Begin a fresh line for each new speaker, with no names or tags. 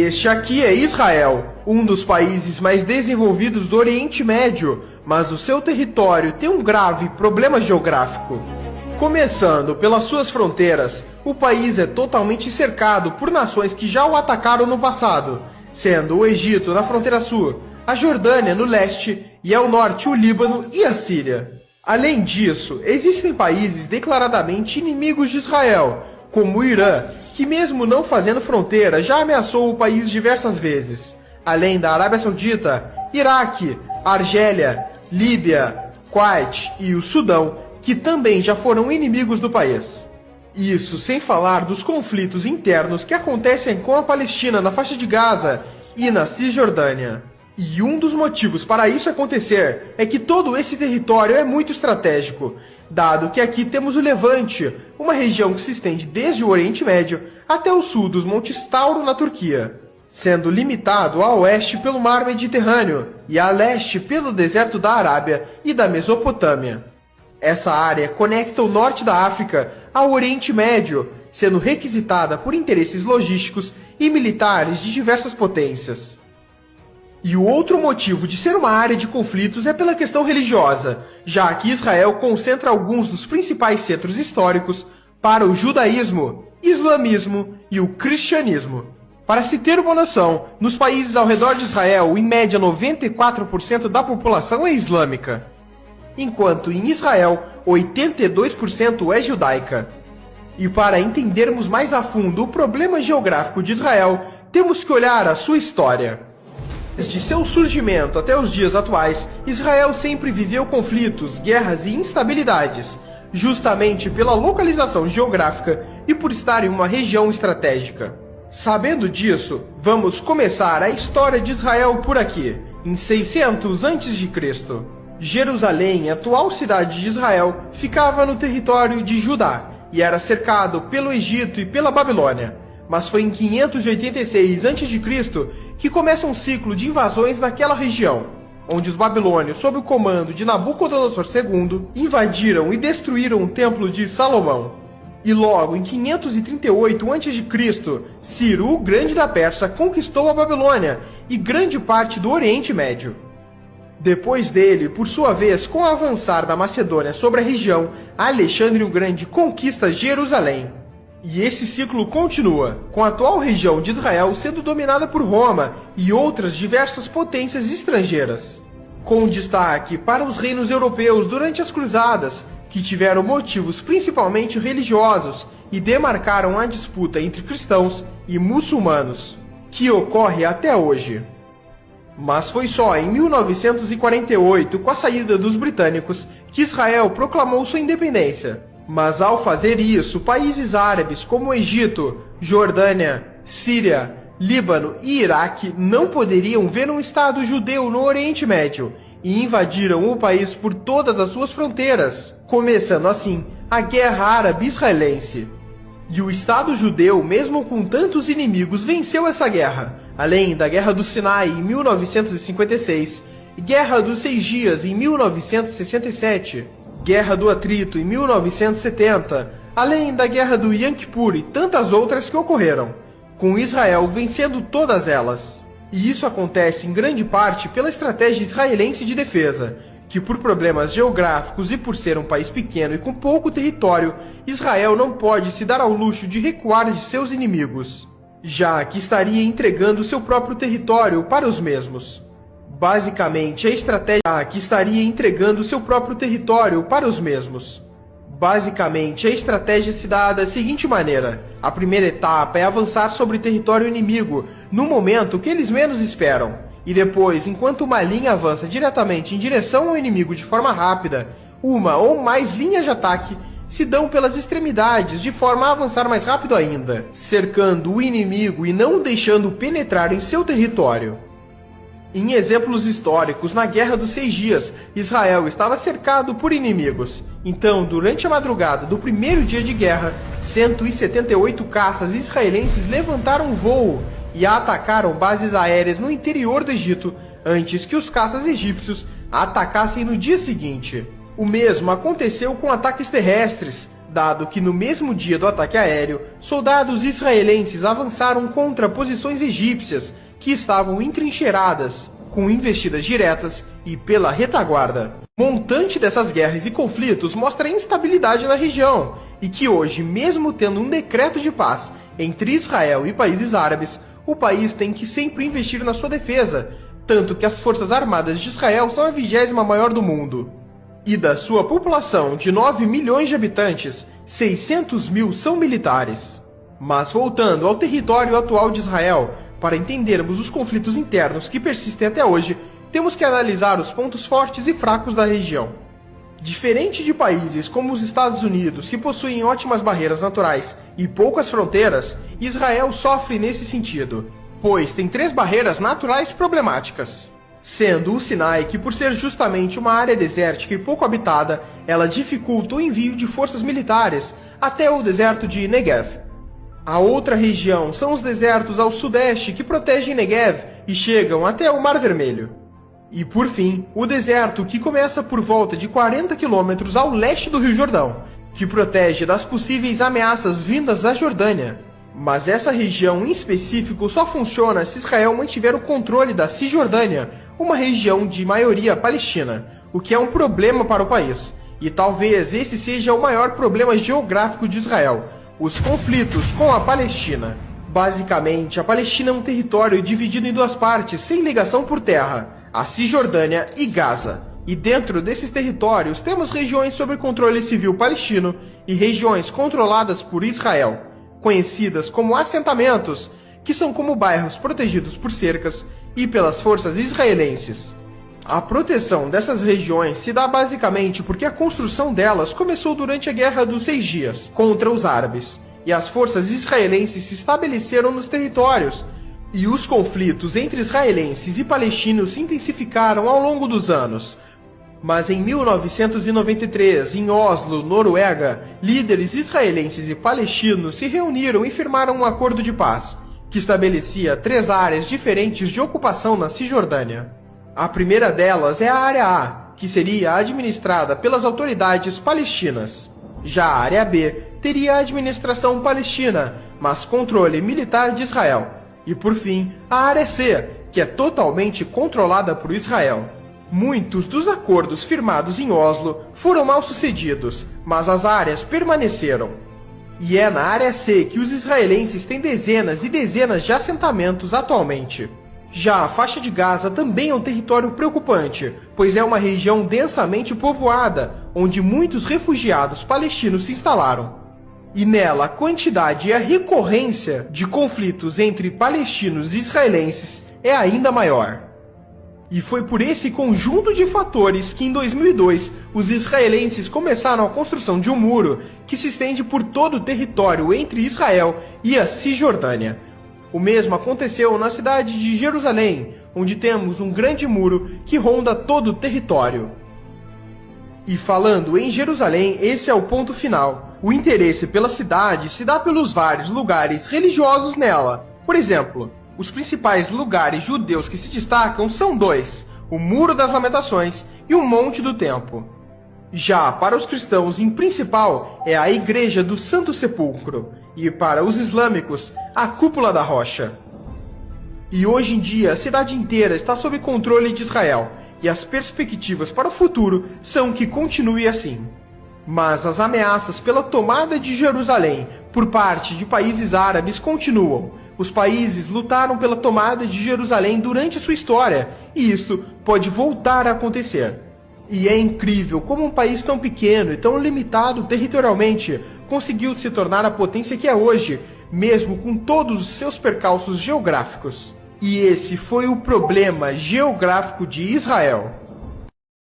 Este aqui é Israel, um dos países mais desenvolvidos do Oriente Médio, mas o seu território tem um grave problema geográfico. Começando pelas suas fronteiras, o país é totalmente cercado por nações que já o atacaram no passado, sendo o Egito na fronteira sul, a Jordânia no leste e ao norte o Líbano e a Síria. Além disso, existem países declaradamente inimigos de Israel, como o Irã, que mesmo não fazendo fronteira já ameaçou o país diversas vezes, além da Arábia Saudita, Iraque, Argélia, Líbia, Kuwait e o Sudão, que também já foram inimigos do país. Isso sem falar dos conflitos internos que acontecem com a Palestina na faixa de Gaza e na Cisjordânia. E um dos motivos para isso acontecer é que todo esse território é muito estratégico, dado que aqui temos o Levante, uma região que se estende desde o Oriente Médio até o sul dos Montes Tauro na Turquia, sendo limitado a oeste pelo Mar Mediterrâneo e a leste pelo deserto da Arábia e da Mesopotâmia. Essa área conecta o norte da África ao Oriente Médio, sendo requisitada por interesses logísticos e militares de diversas potências. E o outro motivo de ser uma área de conflitos é pela questão religiosa, já que Israel concentra alguns dos principais centros históricos para o judaísmo, islamismo e o cristianismo. Para se ter uma noção, nos países ao redor de Israel, em média 94% da população é islâmica, enquanto em Israel 82% é judaica. E para entendermos mais a fundo o problema geográfico de Israel, temos que olhar a sua história. Desde seu surgimento até os dias atuais, Israel sempre viveu conflitos, guerras e instabilidades, justamente pela localização geográfica e por estar em uma região estratégica. Sabendo disso, vamos começar a história de Israel por aqui, em 600 a.C. Jerusalém, atual cidade de Israel, ficava no território de Judá e era cercado pelo Egito e pela Babilônia. Mas foi em 586 a.C. que começa um ciclo de invasões naquela região, onde os babilônios, sob o comando de Nabucodonosor II, invadiram e destruíram o Templo de Salomão. E logo em 538 a.C., Ciro, o Grande da Pérsia, conquistou a Babilônia e grande parte do Oriente Médio. Depois dele, por sua vez, com o avançar da Macedônia sobre a região, Alexandre o Grande conquista Jerusalém. E esse ciclo continua, com a atual região de Israel sendo dominada por Roma e outras diversas potências estrangeiras, com destaque para os reinos europeus durante as Cruzadas, que tiveram motivos principalmente religiosos e demarcaram a disputa entre cristãos e muçulmanos, que ocorre até hoje. Mas foi só em 1948, com a saída dos britânicos, que Israel proclamou sua independência. Mas ao fazer isso, países árabes como Egito, Jordânia, Síria, Líbano e Iraque não poderiam ver um Estado judeu no Oriente Médio e invadiram o país por todas as suas fronteiras, começando assim a Guerra Árabe-Israelense. E o Estado judeu, mesmo com tantos inimigos, venceu essa guerra, além da Guerra do Sinai em 1956, Guerra dos 6 Dias em 1967, Guerra do Atrito em 1970, além da Guerra do Yom Kippur e tantas outras que ocorreram, com Israel vencendo todas elas. E isso acontece em grande parte pela estratégia israelense de defesa, que por problemas geográficos e por ser um país pequeno e com pouco território, Israel não pode se dar ao luxo de recuar de seus inimigos, já que estaria entregando seu próprio território para os mesmos. Basicamente, a estratégia se dá da seguinte maneira. A primeira etapa é avançar sobre o território inimigo, no momento que eles menos esperam. E depois, enquanto uma linha avança diretamente em direção ao inimigo de forma rápida, uma ou mais linhas de ataque se dão pelas extremidades de forma a avançar mais rápido ainda, cercando o inimigo e não o deixando penetrar em seu território. Em exemplos históricos, na Guerra dos 6 Dias, Israel estava cercado por inimigos. Então, durante a madrugada do primeiro dia de guerra, 178 caças israelenses levantaram voo e atacaram bases aéreas no interior do Egito, antes que os caças egípcios atacassem no dia seguinte. O mesmo aconteceu com ataques terrestres, dado que no mesmo dia do ataque aéreo, soldados israelenses avançaram contra posições egípcias que estavam entrincheiradas, com investidas diretas e pela retaguarda. O montante dessas guerras e conflitos mostra a instabilidade na região, e que hoje, mesmo tendo um decreto de paz entre Israel e países árabes, o país tem que sempre investir na sua defesa, tanto que as forças armadas de Israel são a 20ª maior do mundo. E da sua população de 9 milhões de habitantes, 600 mil são militares. Mas voltando ao território atual de Israel, para entendermos os conflitos internos que persistem até hoje, temos que analisar os pontos fortes e fracos da região. Diferente de países como os Estados Unidos, que possuem ótimas barreiras naturais e poucas fronteiras, Israel sofre nesse sentido, pois tem 3 barreiras naturais problemáticas. Sendo o Sinai, que por ser justamente uma área desértica e pouco habitada, ela dificulta o envio de forças militares até o deserto de Negev. A outra região são os desertos ao sudeste que protegem Negev e chegam até o Mar Vermelho. E por fim, o deserto que começa por volta de 40 quilômetros ao leste do Rio Jordão, que protege das possíveis ameaças vindas da Jordânia. Mas essa região em específico só funciona se Israel mantiver o controle da Cisjordânia, uma região de maioria palestina, o que é um problema para o país. E talvez esse seja o maior problema geográfico de Israel, os conflitos com a Palestina. Basicamente, a Palestina é um território dividido em 2 partes, sem ligação por terra, a Cisjordânia e Gaza. E dentro desses territórios temos regiões sob controle civil palestino e regiões controladas por Israel, conhecidas como assentamentos, que são como bairros protegidos por cercas e pelas forças israelenses. A proteção dessas regiões se dá basicamente porque a construção delas começou durante a Guerra dos 6 Dias contra os árabes, e as forças israelenses se estabeleceram nos territórios, e os conflitos entre israelenses e palestinos se intensificaram ao longo dos anos. Mas em 1993, em Oslo, Noruega, líderes israelenses e palestinos se reuniram e firmaram um acordo de paz, que estabelecia 3 áreas diferentes de ocupação na Cisjordânia. A primeira delas é a Área A, que seria administrada pelas autoridades palestinas. Já a Área B teria a administração palestina, mas controle militar de Israel. E por fim, a Área C, que é totalmente controlada por Israel. Muitos dos acordos firmados em Oslo foram mal sucedidos, mas as áreas permaneceram. E é na Área C que os israelenses têm dezenas e dezenas de assentamentos atualmente. Já a faixa de Gaza também é um território preocupante, pois é uma região densamente povoada, onde muitos refugiados palestinos se instalaram. E nela a quantidade e a recorrência de conflitos entre palestinos e israelenses é ainda maior. E foi por esse conjunto de fatores que em 2002 os israelenses começaram a construção de um muro que se estende por todo o território entre Israel e a Cisjordânia. O mesmo aconteceu na cidade de Jerusalém, onde temos um grande muro que ronda todo o território. E falando em Jerusalém, esse é o ponto final. O interesse pela cidade se dá pelos vários lugares religiosos nela. Por exemplo, os principais lugares judeus que se destacam são 2, o Muro das Lamentações e o Monte do Templo. Já para os cristãos, em principal, é a Igreja do Santo Sepulcro, e para os islâmicos, a Cúpula da Rocha. E hoje em dia, a cidade inteira está sob controle de Israel, e as perspectivas para o futuro são que continue assim. Mas as ameaças pela tomada de Jerusalém por parte de países árabes continuam. Os países lutaram pela tomada de Jerusalém durante sua história, e isto pode voltar a acontecer. E é incrível como um país tão pequeno e tão limitado territorialmente conseguiu se tornar a potência que é hoje, mesmo com todos os seus percalços geográficos. E esse foi o problema geográfico de Israel.